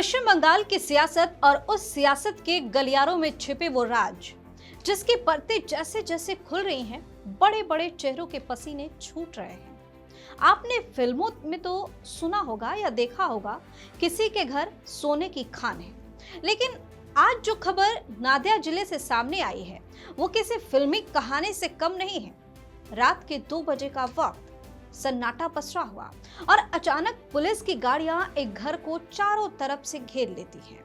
पश्चिम बंगाल की सियासत और उस सियासत के गलियारों में छिपे वो राज जिसकी परतें जैसे जैसे खुल रही हैं, बड़े बड़े चेहरों के पसीने छूट रहे हैं। आपने फिल्मों में तो सुना होगा या देखा होगा, किसी के घर सोने की खान है, लेकिन आज जो खबर नादिया जिले से सामने आई है वो किसी फिल्मी कहानी से कम नहीं है। रात के 2 बजे का वक्त, सन्नाटा पसरा हुआ और अचानक पुलिस की गाड़ियां एक घर को चारों तरफ से घेर लेती हैं।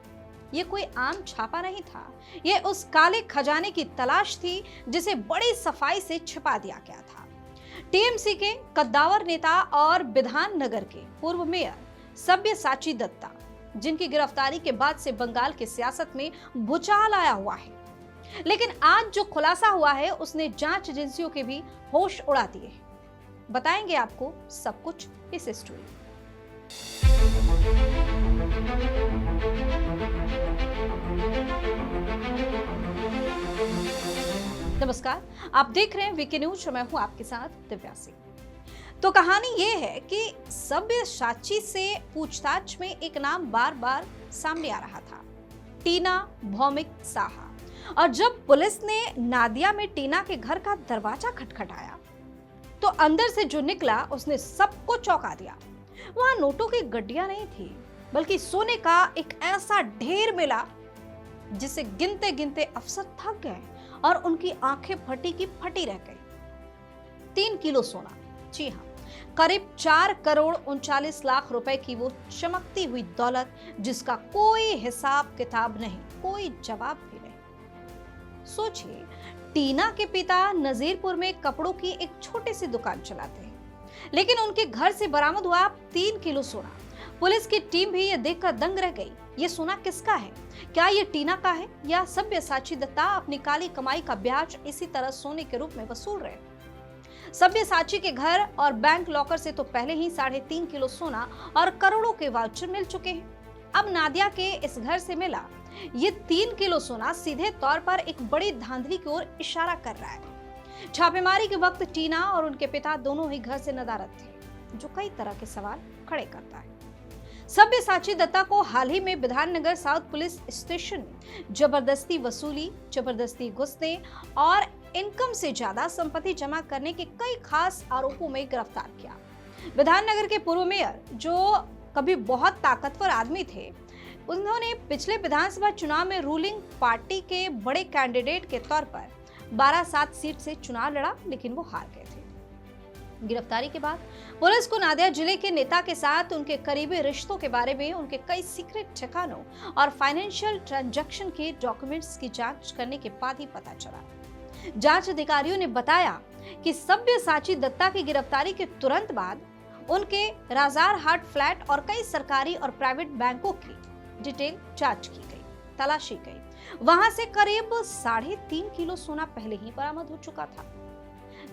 ये कोई आम छापा नहीं था, ये उस काले खजाने की तलाश थी जिसे बड़ी सफाई से छिपा दिया गया था। टीएमसी के कद्दावर नेता और बिधान नगर के पूर्व मेयर सब्यसाची दत्ता, जिनकी गिरफ्तारी के बाद से बंगाल की सियासत में भूचाल आया हुआ है, लेकिन आज जो खुलासा हुआ है उसने जांच एजेंसियों के भी होश उड़ा दिए हैं। बताएंगे आपको सब कुछ इस स्टोरी। नमस्कार, आप देख रहे हैं वीके न्यूज और मैं हूं आपके साथ दिव्या सिंह। तो कहानी ये है कि सब्यसाची से पूछताछ में एक नाम बार बार सामने आ रहा था, टीना भौमिक साहा। और जब पुलिस ने नादिया में टीना के घर का दरवाजा खटखटाया तो अंदर से जो निकला उसने सबको चौंका दिया। वहां नोटों की गड्डियां नहीं थी, बल्कि सोने का एक ऐसा ढेर मिला जिसे गिनते गिनते अफसर थक गए और उनकी आंखें फटी की फटी रह गई। 3 किलो सोना, जी हाँ, करीब 4 करोड़ 39 लाख रुपए की वो चमकती हुई दौलत जिसका कोई हिसाब किताब नहीं, कोई जवाब भी नहीं। सोचिए, टीना के पिता नजीरपुर में कपड़ों की एक छोटी सी दुकान चलाते हैं, लेकिन उनके घर से बरामद हुआ 3 किलो सोना। पुलिस की टीम भी ये देखकर दंग रह गई। ये सोना किसका है? क्या ये टीना का है या सब्यसाची दत्ता अपनी काली कमाई का ब्याज इसी तरह सोने के रूप में वसूल रहे? सब्यसाची के घर और बैंक लॉकर से तो पहले ही 3.5 किलो सोना और करोड़ों के वाउचर मिल चुके हैं। अब नादिया के इस घर से मिला ये 3 किलो सोना सीधे तौर पर एक बड़ी धांधली की ओर इशारा कर रहा है। छापेमारी के वक्त टीना और उनके पिता दोनों ही घर से नदारद थे, जो कई तरह के सवाल खड़े करता है। सब्यसाची दत्ता को हाल ही में बिधाननगर साउथ पुलिस स्टेशन में जबरदस्ती वसूली, जबरदस्ती घुसने और इनकम से ज्यादा संपत्ति जमा करने के कई खास आरोपों में गिरफ्तार किया। बिधाननगर के पूर्व मेयर, जो कभी बहुत ताकतवर आदमी थे, उन्होंने पिछले विधानसभा चुनाव में रूलिंग पार्टी के बड़े कैंडिडेट के तौर पर 12-7 सीट से चुनाव लड़ा, लेकिन वो हार गए थे। गिरफ्तारी के बाद पुलिस को नादिया जिले के नेता के साथ उनके करीबी रिश्तों के बारे में, उनके कई सीक्रेट ठिकानों और फाइनेंशियल ट्रांजैक्शन के डॉक्यूमेंट्स की जांच करने के बाद ही पता चला। जांच अधिकारियों ने बताया कि सब्यसाची दत्ता की गिरफ्तारी के तुरंत बाद उनके राजार हाट फ्लैट और कई सरकारी और प्राइवेट बैंकों की डिटेल जांच की गई, तलाशी गई। वहां से करीब 3.5 किलो सोना पहले ही बरामद हो चुका था।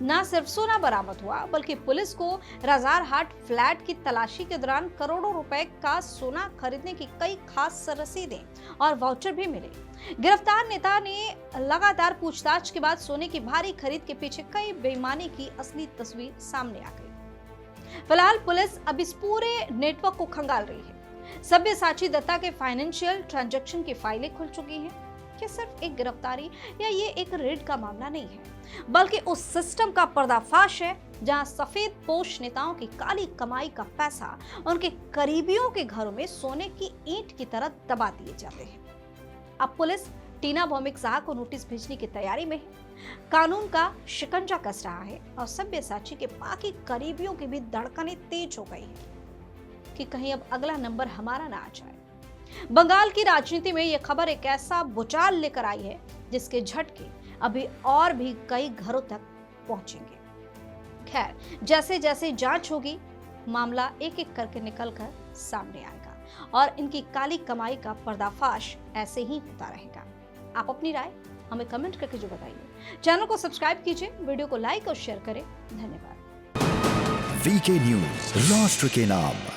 ना सिर्फ सोना बरामद हुआ, बल्कि पुलिस को राजार हाट फ्लैट की तलाशी के दौरान करोड़ों रुपए का सोना खरीदने की कई खास रसीदें और वाउचर भी मिले। गिरफ्तार नेता ने लगातार पूछताछ के बाद सोने की भारी खरीद के पीछे कई बेईमानी की असली तस्वीर सामने आ गई। फिलहाल पुलिस अब इस पूरे नेटवर्क को खंगाल रही है। सब्यसाची दत्ता के फाइनेंशियल ट्रांजैक्शन की फाइलें खुल चुकी हैं। ये सिर्फ एक गिरफ्तारी या ये एक रेड का मामला नहीं है, बल्कि उस सिस्टम का पर्दाफाश है जहां सफेद पोश नेताओं की काली कमाई का पैसा उनके करीबियों के घरों में सोने की ईंट की तरह दबा दिए जाते हैं। अब पुलिस टीना भौमिक साहा को नोटिस भेजने की तैयारी में है, कानून का शिकंजा कस रहा है और सब्यसाची के बाकी करीबियों की भी धड़कनें तेज हो गई है कि कहीं अब अगला नंबर हमारा ना आ जाए। बंगाल की राजनीति में यह खबर एक ऐसा भूचाल लेकर आई है जिसके झटके अभी और भी कई घरों तक पहुंचेंगे। खैर, जैसे जैसे जांच होगी, मामला एक एक करके निकलकर सामने आएगा और इनकी काली कमाई का पर्दाफाश ऐसे ही होता रहेगा। आप अपनी राय हमें कमेंट करके जो बताइए। चैनल को सब्सक्राइब कीजिए, वीडियो को लाइक और शेयर करें। धन्यवाद। वीके न्यूज, राष्ट्र के नाम।